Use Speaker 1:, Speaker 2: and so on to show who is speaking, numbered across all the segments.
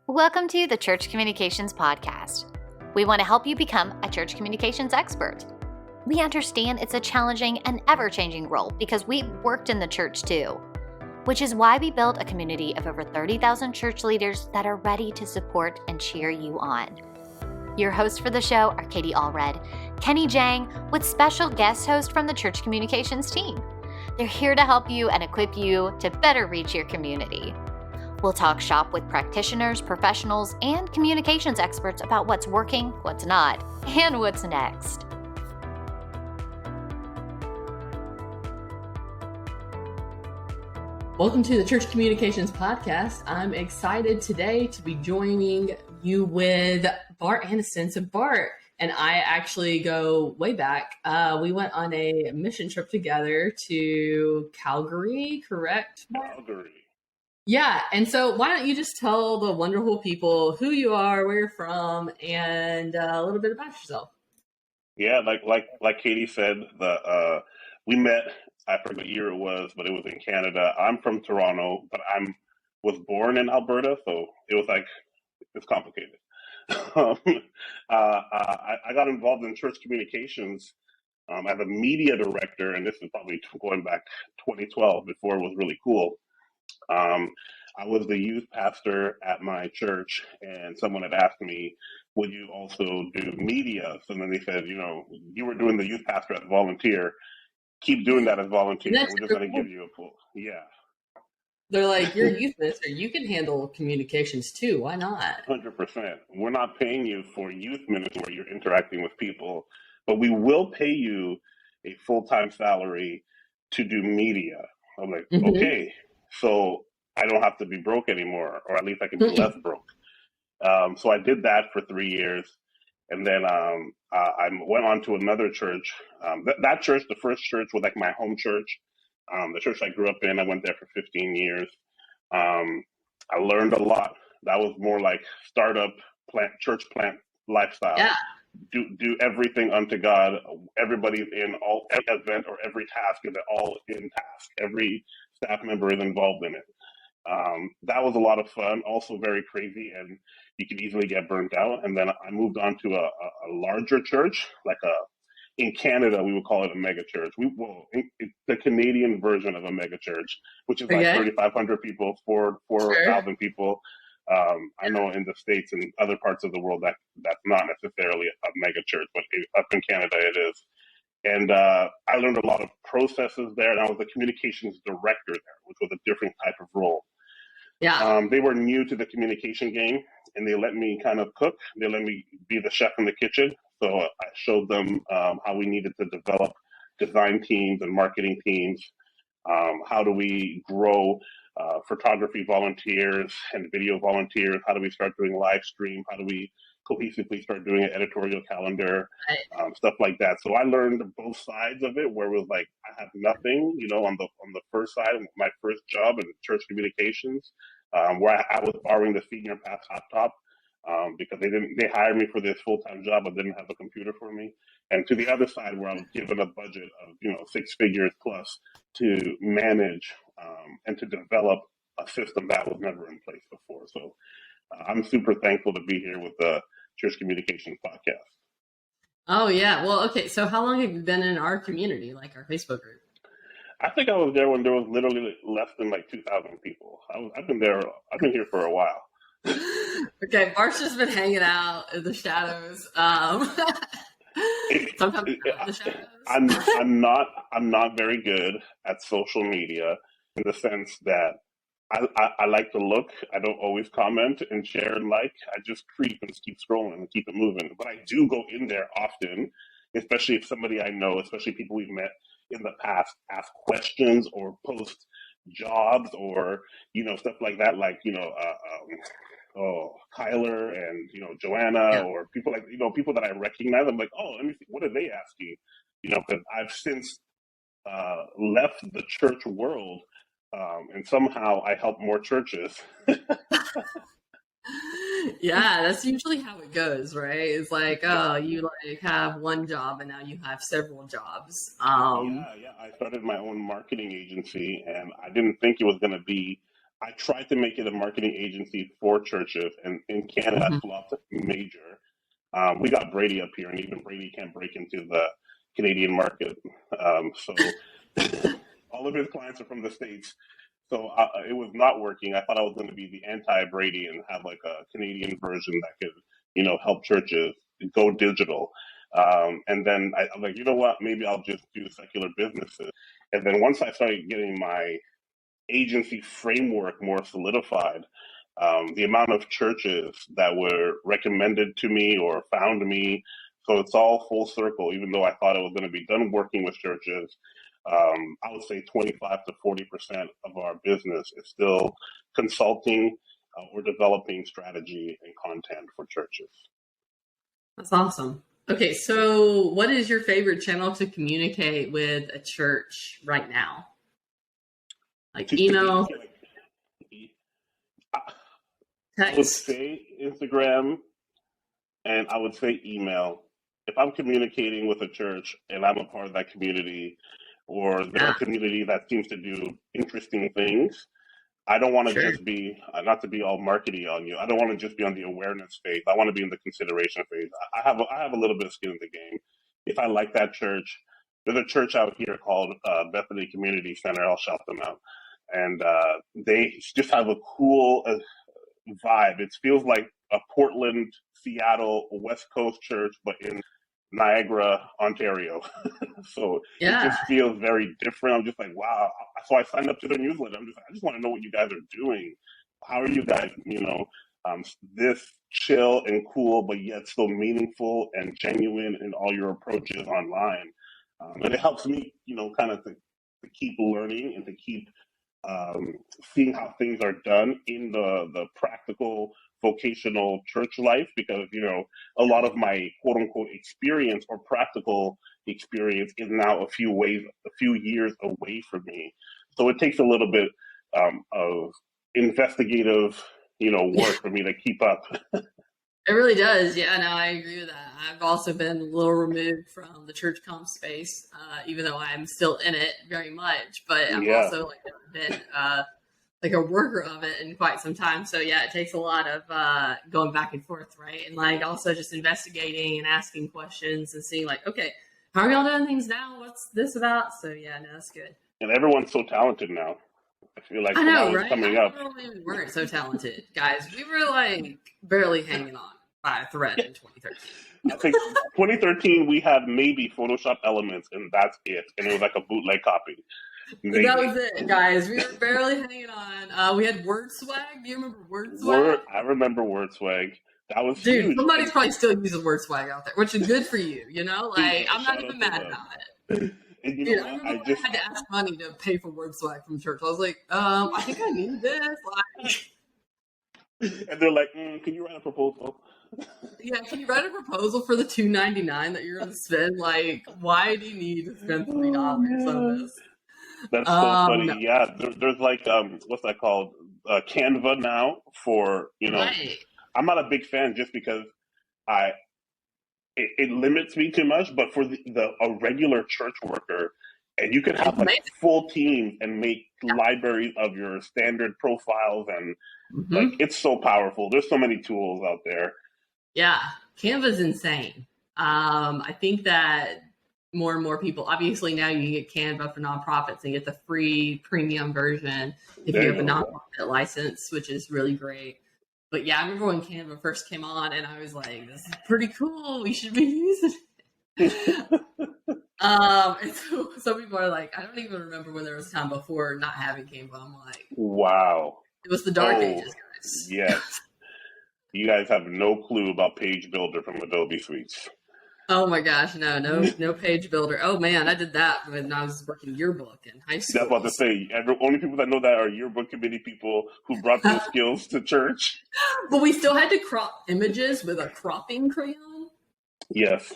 Speaker 1: Welcome to the Church Communications Podcast. We want to help you become a church communications expert. We understand it's a challenging and ever-changing role because we worked in the church too, which is why we built a community of over 30,000 church leaders that are ready to support and cheer you on. Your hosts for the show are Katie Allred, Kenny Jahng, with special guest host from the Church Communications team. They're here to help you and equip you to better reach your community. We'll talk shop with practitioners, professionals, and communications experts about what's working, what's not, and what's next.
Speaker 2: Welcome to the Church Communications Podcast. I'm excited today to be joining you with Bart Aniston. So Bart and I actually go way back. We went on a mission trip together to Calgary, correct?
Speaker 3: Calgary.
Speaker 2: Yeah, and so why don't you just tell the wonderful people who you are, where you're from, and a little bit about yourself.
Speaker 3: Yeah, like Katie said, we met. I forget what year it was, but it was in Canada. I'm from Toronto, but was born in Alberta, so it was it's complicated. I got involved in church communications as a media director, and this is probably going back 2012 before it was really cool. I was the youth pastor at my church, and someone had asked me, would you also do media? So then they said, you were doing the youth pastor as a volunteer. Keep doing that as volunteer. We're just going to give you a full. Yeah.
Speaker 2: They're like, you're a youth minister. You can handle communications too. Why not?
Speaker 3: 100%. We're not paying you for youth ministry where you're interacting with people, but we will pay you a full-time salary to do media. I'm like, okay. So I don't have to be broke anymore, or at least I can be less broke. So I did that for 3 years. And then I went on to another church. That church, the first church, was like my home church. The church I grew up in, I went there for 15 years. I learned a lot. That was more like startup church plant lifestyle. Yeah. Do everything unto God. Everybody's in every event or every task is all in task. Every staff member is involved in it. That was a lot of fun, also very crazy, and you could easily get burnt out. And then I moved on to a larger church, in Canada, we would call it a mega church. The Canadian version of a mega church, which is like 3,500 people, 4,000 people. I know in the States and other parts of the world that's not necessarily a mega church, but up in Canada it is. And I learned a lot of processes there, and I was the communications director there, which was a different type of role. Yeah. They were new to the communication game, and they let me kind of cook. They let me be the chef in the kitchen. So I showed them how we needed to develop design teams and marketing teams. How do we grow photography volunteers and video volunteers? How do we start doing live stream? How do we cohesively start doing an editorial calendar, stuff like that. So I learned both sides of it, where it was like I had nothing, on the first side, my first job in church communications, where I was borrowing the senior pastor laptop because they hired me for this full-time job but didn't have a computer for me. And to the other side, where I was given a budget of 6 figures plus to manage and to develop a system that was never in place before. So I'm super thankful to be here with the Church Communications Podcast.
Speaker 2: Oh, yeah. Well, okay. So how long have you been in our community, like our Facebook group?
Speaker 3: I think I was there when there was literally less than 2,000 people. I've been here for a while.
Speaker 2: Okay. Bart's just been hanging out in the shadows. Sometimes the shadows.
Speaker 3: I'm not very good at social media in the sense that I like to look. I don't always comment and share and like. I just creep and keep scrolling and keep it moving. But I do go in there often, especially if somebody I know, especially people we've met in the past, ask questions or post jobs or, stuff like that. Kyler and, Joanna, or people people that I recognize. I'm like, oh, let me see, what are they asking? Because I've since left the church world. And somehow I help more churches.
Speaker 2: Yeah, that's usually how it goes, right? It's like, you have one job and now you have several jobs.
Speaker 3: Yeah. I started my own marketing agency, and I didn't think it was going to be I tried to make it a marketing agency for churches, and in Canada,
Speaker 2: Mm-hmm.
Speaker 3: I flopped major. We got Brady up here, and even Brady can't break into the Canadian market. So all of his clients are from the States. So it was not working. I thought I was going to be the anti-Brady and have like a Canadian version that could, help churches go digital. And then I'm like, you know what? Maybe I'll just do secular businesses. And then once I started getting my agency framework more solidified, the amount of churches that were recommended to me or found me. So it's all full circle, even though I thought I was going to be done working with churches. I would say 25 to 40% of our business is still consulting or developing strategy and content for churches.
Speaker 2: That's awesome. Okay, so what is your favorite channel to communicate with a church right now? Like email,
Speaker 3: I would say Instagram, and I would say email. If I'm communicating with a church and I'm a part of that community, or they're a community that seems to do interesting things, I don't want to just be, not to be all markety on you, I don't want to just be on the awareness phase. I want to be in the consideration phase. I have a little bit of skin in the game. If I like that church, there's a church out here called Bethany Community Center. I'll shout them out. And they just have a cool vibe. It feels like a Portland, Seattle, West Coast church, but in Niagara, Ontario. So it just feels very different. I'm just like, wow. So I signed up to their newsletter. I just want to know what you guys are doing. How are you guys, this chill and cool, but yet still meaningful and genuine in all your approaches online. And it helps me, kind of to keep learning and to keep seeing how things are done in the practical vocational church life, because a lot of my quote unquote experience or practical experience is now a few years away from me, so it takes a little bit of investigative work for me to keep up.
Speaker 2: It really does. Yeah, no, I agree with that. I've also been a little removed from the church comp space, even though I'm still in it very much. But I've also been like a worker of it in quite some time. So yeah, it takes a lot of going back and forth, right? And like also just investigating and asking questions and seeing like, okay, how are y'all doing things now? What's this about? So yeah, no, that's good.
Speaker 3: And everyone's so talented now. I feel like
Speaker 2: I know, right?
Speaker 3: Coming up.
Speaker 2: We weren't so talented, guys. We were like barely hanging on by a thread in 2013.
Speaker 3: I think 2013 we had maybe Photoshop Elements, and that's it. And it was like a bootleg copy. Maybe.
Speaker 2: That was it, guys. We were barely hanging on. We had Word Swag. Do you remember Word Swag?
Speaker 3: I remember Word Swag. That was
Speaker 2: Dude,
Speaker 3: huge.
Speaker 2: Somebody's probably still using Word Swag out there, which is good for you. Like I'm not even mad about it. And Dude, I remember I had to ask money to pay for Word Swag from church. I was like, I think I need this.
Speaker 3: And they're like, can you write a proposal?
Speaker 2: Yeah, can you write a proposal for the $2.99 that you're going to spend? Like, why do you need to spend $3 on this?
Speaker 3: That's so funny. No. Yeah, there's like, what's that called? Canva now for,
Speaker 2: Right.
Speaker 3: I'm not a big fan just because it limits me too much, but for a regular church worker, and you could have like full teams and make libraries of your standard profiles, and like it's so powerful. There's so many tools out there.
Speaker 2: Yeah, Canva's insane. I think that more and more people, obviously now you can get Canva for nonprofits and get the free premium version if you have a nonprofit license, which is really great. But yeah, I remember when Canva first came on and I was like, this is pretty cool. We should be using it. And so some people are like, I don't even remember when there was a time before not having Canva. I'm like,
Speaker 3: wow.
Speaker 2: It was the dark ages, guys.
Speaker 3: Yes. You guys have no clue about Page Builder from Adobe Suites.
Speaker 2: Oh my gosh, no Page Builder. Oh man, I did that when I was working yearbook in high school.
Speaker 3: That's what I was about to say. Only people that know that are yearbook committee people who brought those skills to church.
Speaker 2: But we still had to crop images with a cropping crayon.
Speaker 3: Yes.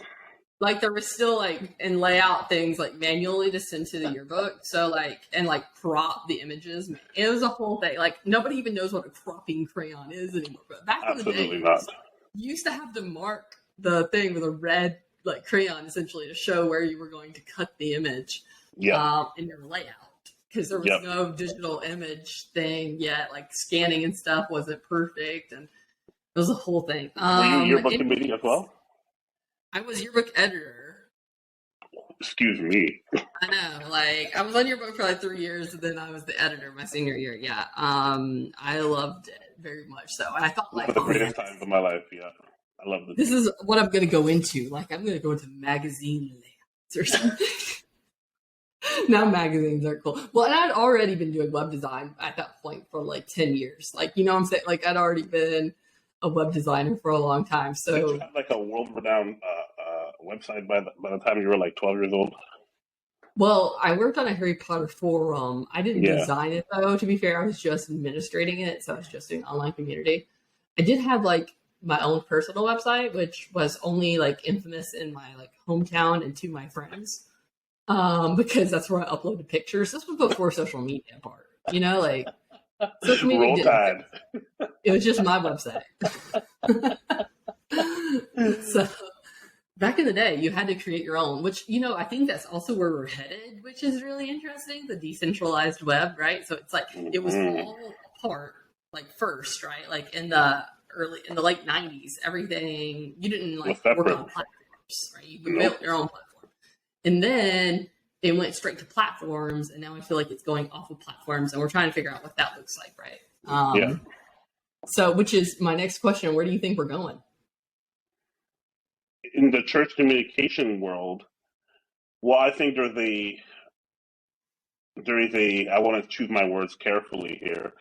Speaker 2: Like there was still and lay out things manually to send to the yearbook. So and crop the images. It was a whole thing. Nobody even knows what a cropping crayon is anymore. But back in the day, you used to have to mark the thing with a red crayon essentially to show where you were going to cut the image in your layout. because there was
Speaker 3: Yep.
Speaker 2: no digital image thing yet. Like scanning and stuff wasn't perfect, and it was a whole thing.
Speaker 3: Were you yearbook
Speaker 2: Anyways,
Speaker 3: committee as well?
Speaker 2: I was yearbook editor.
Speaker 3: Excuse me.
Speaker 2: I know, like I was on yearbook for like 3 years, and then I was the editor my senior year. Yeah, I loved it very much so, and I thought
Speaker 3: One
Speaker 2: like,
Speaker 3: of the
Speaker 2: oh yeah,
Speaker 3: greatest times of my life. Yeah, I love
Speaker 2: this
Speaker 3: it.
Speaker 2: is what I'm gonna go into. Like I'm gonna go into magazine layouts or something. Now magazines are cool. Well, and I'd already been doing web design at that point for like 10 years. Like, you know what I'm saying? Like I'd already been a web designer for a long time.
Speaker 3: Did you
Speaker 2: So,
Speaker 3: have like a world-renowned website by the time you were like 12 years old?
Speaker 2: well, I worked on a Harry Potter forum. I didn't
Speaker 3: Yeah.
Speaker 2: design it though, to be fair. I was just administrating it. So I was just doing online community. I did have like my own personal website, which was only like infamous in my like hometown and to my friends. Because that's where I uploaded pictures. This was before social media part, you know, like social media
Speaker 3: Roll
Speaker 2: didn't
Speaker 3: Tide.
Speaker 2: it was just my website. So back in the day, you had to create your own, which, you know, I think that's also where we're headed, which is really interesting, the decentralized web, right? So it's like it was all apart, like first, right? Like in the late 90s, everything you didn't like work on platforms, right? You built your own platform. And then it went straight to platforms, and now I feel like it's going off of platforms, and we're trying to figure out what that looks like, right?
Speaker 3: Yeah.
Speaker 2: So, which is my next question: where do you think we're going?
Speaker 3: In the church communication world, well, I think there is a. I want to choose my words carefully here.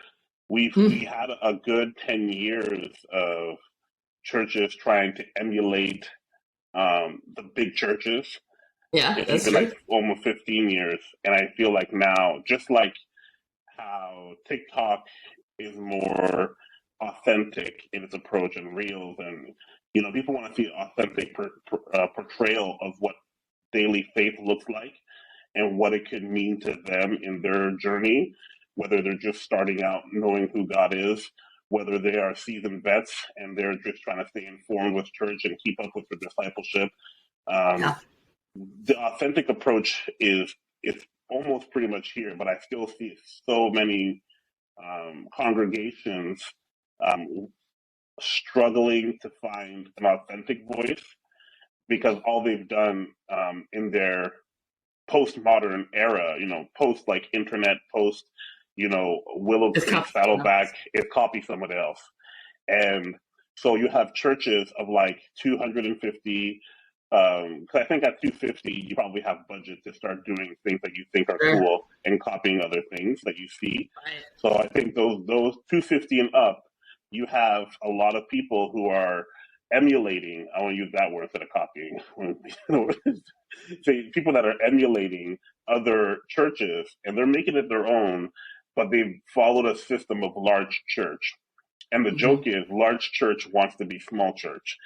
Speaker 3: We had a good 10 years of churches trying to emulate the big churches.
Speaker 2: Yeah,
Speaker 3: It's
Speaker 2: that's
Speaker 3: been
Speaker 2: true.
Speaker 3: like almost 15 years, and I feel like now, just like how TikTok is more authentic in its approach and reels, and people want to see authentic portrayal of what daily faith looks like and what it could mean to them in their journey, whether they're just starting out knowing who God is, whether they are seasoned vets and they're just trying to stay informed with church and keep up with the discipleship.
Speaker 2: Yeah.
Speaker 3: The authentic approach is almost pretty much here, but I still see so many congregations struggling to find an authentic voice because all they've done in their postmodern era, post like internet, post, Willow Creek, Saddleback, is copy someone else. And so you have churches of like 250. Because I think at 250, you probably have budget to start doing things that you think are cool and copying other things that you see.
Speaker 2: Right.
Speaker 3: So I think those 250 and up, you have a lot of people who are emulating. I want to use that word instead of copying. People that are emulating other churches and they're making it their own, but they've followed a system of large church. And the joke is large church wants to be small church.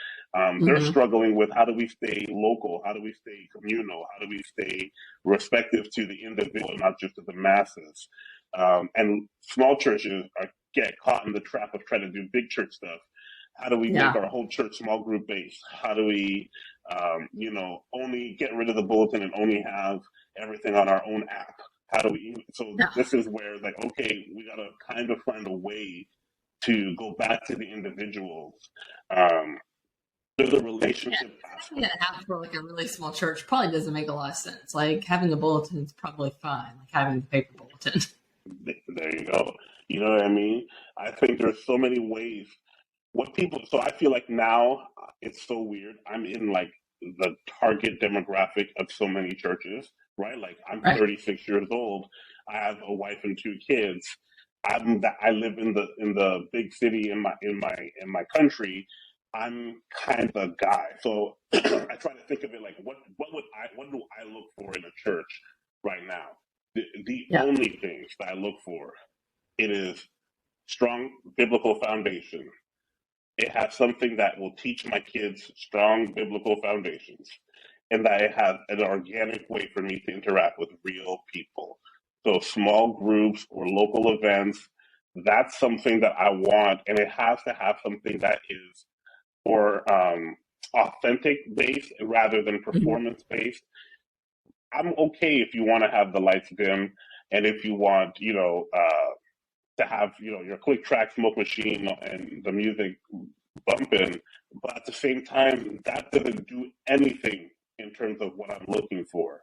Speaker 3: They're struggling with how do we stay local? How do we stay communal? How do we stay respective to the individual, not just to the masses? And small churches get caught in the trap of trying to do big church stuff. How do we make our whole church small group based? How do we, only get rid of the bulletin and only have everything on our own app? How do we? So this is where like, okay, we got to kind of find a way to go back to the individuals. There's a relationship aspect.
Speaker 2: Yeah, for like a really small church probably doesn't make a lot of sense. Like having a bulletin is probably fine, like having the paper bulletin.
Speaker 3: There you go. You know what I mean? I think there's so many ways. So I feel like now it's so weird. I'm in like the target demographic of so many churches, right? Like I'm 36 years old. I have a wife and 2 kids. I live in the big city in my country. I'm kind of a guy, so I try to think of it like what do I look for in a church right now? The only things that I look for, it is strong biblical foundation. It has something that will teach my kids strong biblical foundations, and that it has an organic way for me to interact with real people. So small groups or local events, that's something that I want, and it has to have something that is more authentic based rather than performance based. I'm okay if you want to have the lights dim and if you want, to have, your click track smoke machine and the music bumping, but at the same time, that doesn't do anything in terms of what I'm looking for.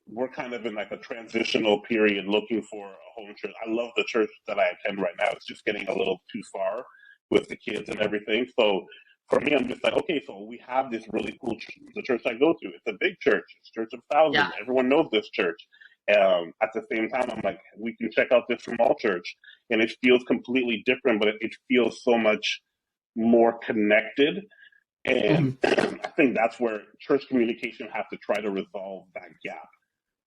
Speaker 3: We're kind of in like a transitional period looking for a home church. I love the church that I attend right now. It's just getting a little too far with the kids and everything. So for me, I'm just like, okay, so we have this really cool church, the church I go to. It's a big church. It's Church of Thousands.
Speaker 2: Yeah.
Speaker 3: Everyone knows this church. At the same time, I'm like, we can check out this small church, and it feels completely different, but it feels so much more connected. And I think that's where church communication has to try to resolve that gap.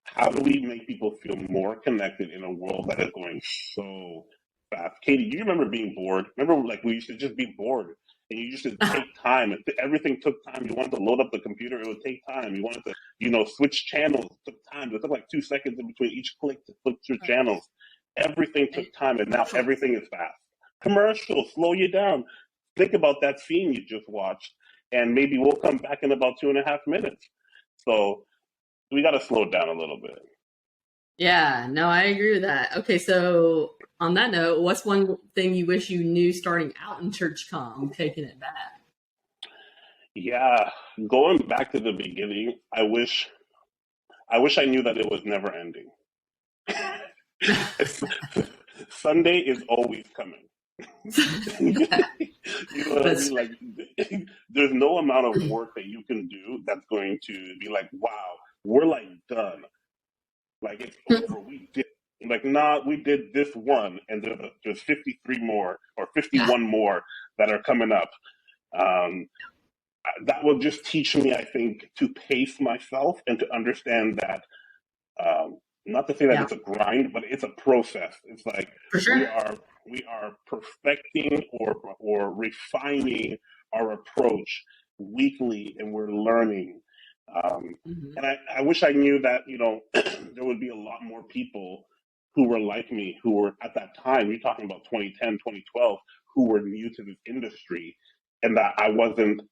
Speaker 3: How do we make people feel more connected in a world that is going so fast? Katie, do you remember being bored? Remember, like, we used to just be bored, and you used to take time. Everything took time. You wanted to load up the computer, it would take time. You wanted to, switch channels, it took time. It took like 2 seconds in between each click to flip through channels. Everything took time, and now everything is fast. Commercials slow you down. Think about that scene you just watched, and maybe we'll come back in about 2.5 minutes. So we got to slow it down a little bit.
Speaker 2: Yeah, no, I agree with that. Okay, so on that note, what's one thing you wish you knew starting out in church comm, taking it back?
Speaker 3: Yeah, going back to the beginning, I wish I knew that it was never ending. Sunday is always coming. You know what I mean? Like, there's no amount of work that you can do that's going to be like, wow, we're like done. Like, it's over. We did this one, and there's 53 more or 51 more that are coming up. That will just teach me, I think, to pace myself and to understand that. Not to say that it's a grind, but it's a process. It's like we are perfecting or refining our approach weekly, and we're learning. And I wish I knew that, there would be a lot more people who were like me, who were at that time, you're talking about 2010, 2012, who were new to this industry, and that I wasn't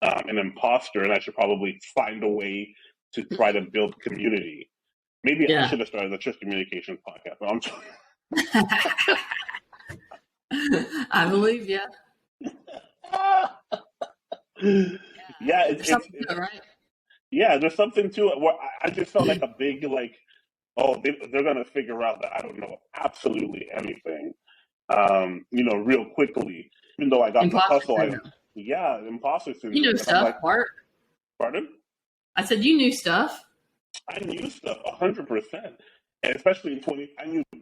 Speaker 3: an imposter, and I should probably find a way to try to build community. Maybe I should have started the Church Communications podcast. But I'm
Speaker 2: I believe you.
Speaker 3: Yeah, it's
Speaker 2: right.
Speaker 3: Yeah, there's something to it. Where I just felt like a big, like, oh, they're gonna figure out that I don't know absolutely anything, real quickly. Even though I got the hustle, imposter syndrome.
Speaker 2: You knew stuff, Bart.
Speaker 3: Pardon?
Speaker 2: I said you knew stuff.
Speaker 3: I knew stuff 100%, and especially in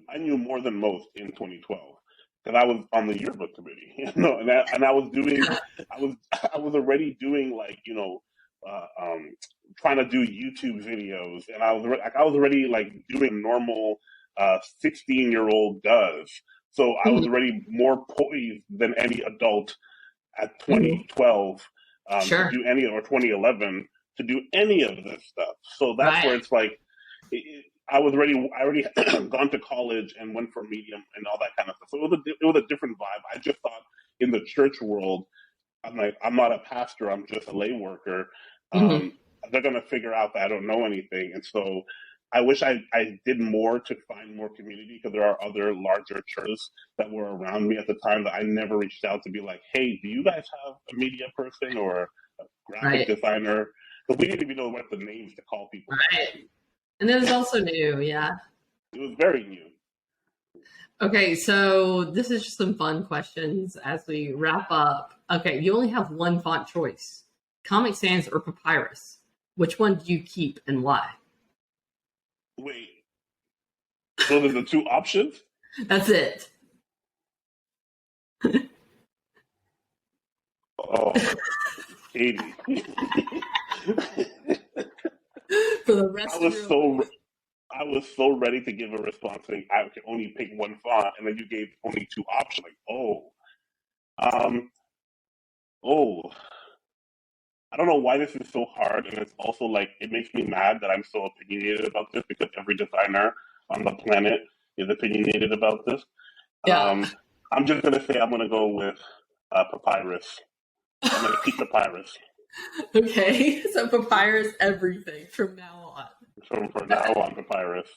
Speaker 3: I knew more than most in 2012 because I was on the yearbook committee, and I was doing, I was already doing like, trying to do YouTube videos, and I was already like doing normal 16-year-old does. So I was already more poised than any adult at 2012 to do any, or 2011 to do any of this stuff. So that's where it's like, I already gone to college and went for Medium and all that kind of stuff. So it was a different vibe. I just thought in the church world, I'm like, I'm not a pastor, I'm just a lay worker. They're going to figure out that I don't know anything. And so I wish I did more to find more community, because there are other larger churches that were around me at the time that I never reached out to be like, hey, do you guys have a media person or a graphic designer? Because we didn't even know what the names to call people.
Speaker 2: Right. And it was also new, yeah.
Speaker 3: It was very new.
Speaker 2: Okay, so this is just some fun questions as we wrap up. Okay, you only have one font choice: Comic Sans or Papyrus. Which one do you keep and why?
Speaker 3: Wait. So there's the two options?
Speaker 2: That's it.
Speaker 3: Oh, Katie.
Speaker 2: For the rest of your life.
Speaker 3: I was so ready to give a response saying I can only pick one font, and then you gave only two options. Like, I don't know why this is so hard, and it's also like, it makes me mad that I'm so opinionated about this, because every designer on the planet is opinionated about this.
Speaker 2: Yeah.
Speaker 3: I'm just gonna say I'm gonna go with Papyrus. I'm gonna keep Papyrus.
Speaker 2: Okay, so Papyrus everything from now on.
Speaker 3: From now on, Papyrus.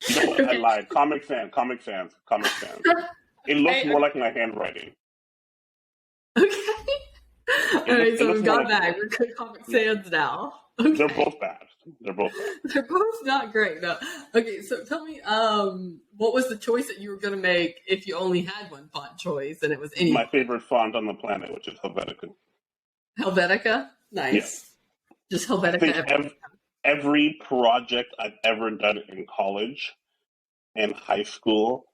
Speaker 3: You know what? I lied. Comic Sans. It looks more like my handwriting.
Speaker 2: Okay. All right, so we've got back. We're good Comic Sans now. Okay.
Speaker 3: They're both bad.
Speaker 2: They're both not great. No. Okay, so tell me, what was the choice that you were going to make if you only had one font choice and it was any?
Speaker 3: My favorite font on the planet, which is Helvetica.
Speaker 2: Helvetica? Nice.
Speaker 3: Yes.
Speaker 2: Just Helvetica.
Speaker 3: Every project I've ever done in college and high school,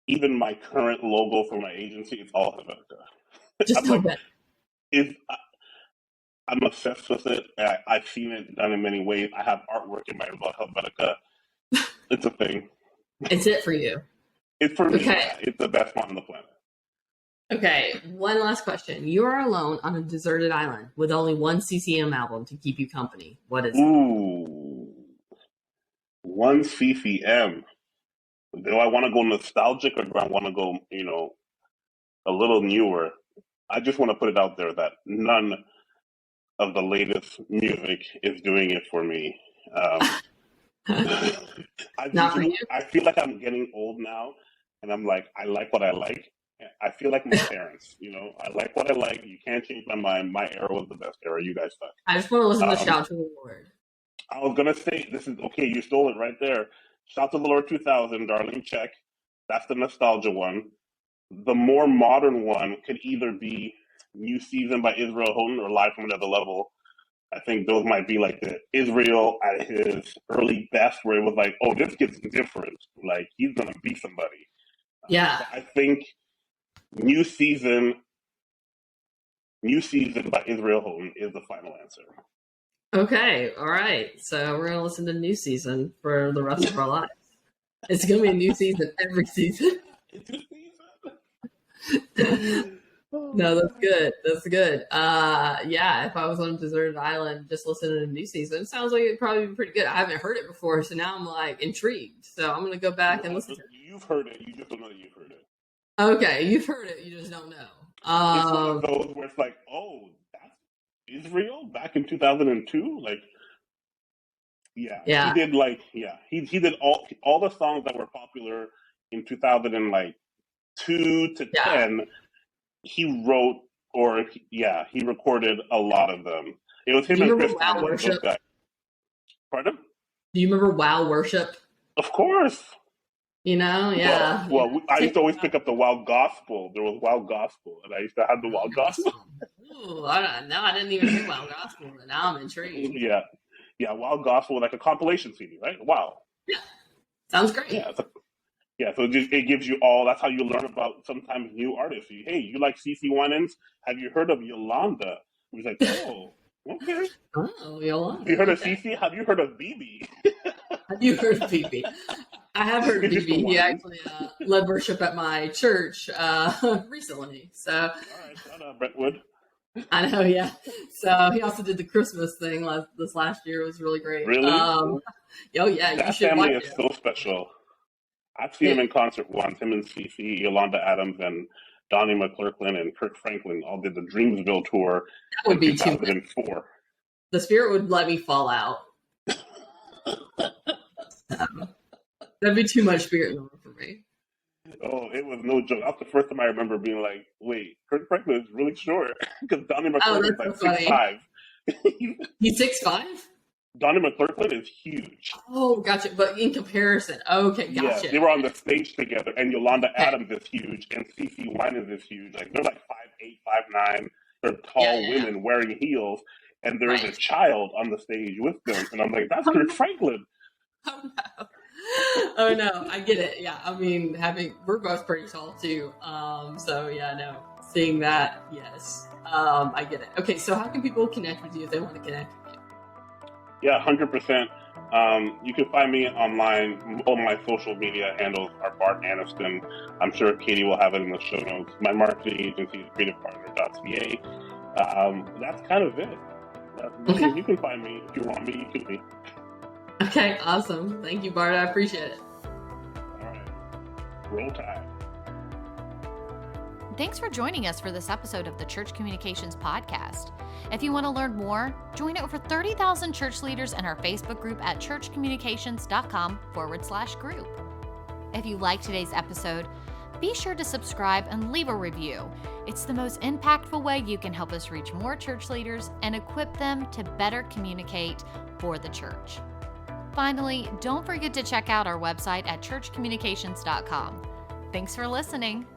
Speaker 3: even my current logo for my agency, it's all Helvetica.
Speaker 2: Just Helvetica.
Speaker 3: I'm obsessed with it. I've seen it done in many ways. I have artwork in my Helvetica. It's a thing.
Speaker 2: It's it for you.
Speaker 3: It's for me. Yeah. It's the best one on the planet.
Speaker 2: Okay, one last question. You are alone on a deserted island with only one CCM album to keep you company. What is it?
Speaker 3: Ooh. One CCM. Do I want to go nostalgic or do I want to go, a little newer? I just want to put it out there that none of the latest music is doing it for me.
Speaker 2: Not for you?
Speaker 3: I feel like I'm getting old now, and I'm like, I like what I like. I feel like my parents, I like what I like. You can't change my mind. My era was the best era. You guys suck.
Speaker 2: I just want to listen to Shout to the Lord.
Speaker 3: I was going to say, this is, okay, you stole it right there. Shout to the Lord 2000, Darling, check. That's the nostalgia one. The more modern one could either be New Season by Israel Houghton or Live from Another Level. I think those might be like the Israel at his early best, where it was like, oh, this gets different. Like, he's going to be somebody.
Speaker 2: Yeah.
Speaker 3: I think New Season by Israel Houghton is the final answer.
Speaker 2: Okay, all right. So we're going to listen to New Season for the rest of our lives. It's going to be a new season every season. No, that's good. That's good. Yeah, if I was on a deserted island just listening to New Season, it sounds like it'd probably be pretty good. I haven't heard it before, so now I'm like intrigued. So I'm going to go back and listen to it.
Speaker 3: You've heard it. You just don't know that you've heard it.
Speaker 2: Okay, you've heard it. You just don't know.
Speaker 3: It's one of those where it's like, oh, that's Israel back in 2002? Like, yeah. He did he did all the songs that were popular in 2002 to 10. He wrote he recorded a lot of them. It was him and Chris
Speaker 2: Wow Worship.
Speaker 3: Pardon?
Speaker 2: Do you remember Wow Worship?
Speaker 3: Of course.
Speaker 2: Yeah.
Speaker 3: Well, I used to always pick up the Wild Gospel. There was Wild Gospel, and I used to have the Wild Gospel.
Speaker 2: Ooh, I didn't even hear Wild Gospel, but now I'm intrigued.
Speaker 3: Yeah, Wild Gospel, like a compilation CD, right? Wow.
Speaker 2: Yeah, sounds great.
Speaker 3: Yeah, so it gives you all. That's how you learn about sometimes new artists. Hey, you like CeCe Winans? Have you heard of Yolanda? He's like, oh, okay.
Speaker 2: Oh, Yolanda.
Speaker 3: Have you heard of CeCe? Have you heard of BB?
Speaker 2: Have you heard of BB? I have heard of BB. He actually led worship at my church recently. So,
Speaker 3: all right, shout out Brentwood.
Speaker 2: I know, yeah. So he also did the Christmas thing this last year. It was really great.
Speaker 3: Really?
Speaker 2: Oh yeah,
Speaker 3: that
Speaker 2: you should
Speaker 3: family
Speaker 2: watch
Speaker 3: is
Speaker 2: it.
Speaker 3: so special. I've seen him in concert once. Him and CeCe, Yolanda Adams, and Donnie McClurkin and Kirk Franklin all did the Dreamsville tour.
Speaker 2: That would be
Speaker 3: 2004.
Speaker 2: The Spirit would let me fall out. That'd be too much Spirit in for me.
Speaker 3: Oh, it was no joke. That's the first time I remember being like, wait, Kirk Franklin is really short. Because Donnie McClurkin is like 6'5".
Speaker 2: He's 6'5"?
Speaker 3: Donnie McClurkin is huge.
Speaker 2: Oh, gotcha. But in comparison, okay, gotcha.
Speaker 3: Yeah, they were on the stage together, and Yolanda Adams is huge, and CeCe Winans is huge. Like, they're like 5'8", 5'9". They're tall women wearing heels, and there is a child on the stage with them. And I'm like, that's Kirk Franklin.
Speaker 2: Oh no, I get it. Yeah, I mean, we're both pretty tall too. So yeah, no, seeing that, yes, I get it. Okay, so how can people connect with you if they want to connect with you?
Speaker 3: Yeah, 100%. You can find me online. All my social media handles are Bart Aniston. I'm sure Katie will have it in the show notes. My marketing agency is creativepartner.ca. That's kind of it. Okay. You can find me if you want me. You can be.
Speaker 2: Okay, awesome. Thank you, Bart. I appreciate it.
Speaker 3: All right. Roll Tide.
Speaker 1: Thanks for joining us for this episode of the Church Communications Podcast. If you want to learn more, join over 30,000 church leaders in our Facebook group at churchcommunications.com/group. If you liked today's episode, be sure to subscribe and leave a review. It's the most impactful way you can help us reach more church leaders and equip them to better communicate for the church. Finally, don't forget to check out our website at churchcommunications.com. Thanks for listening.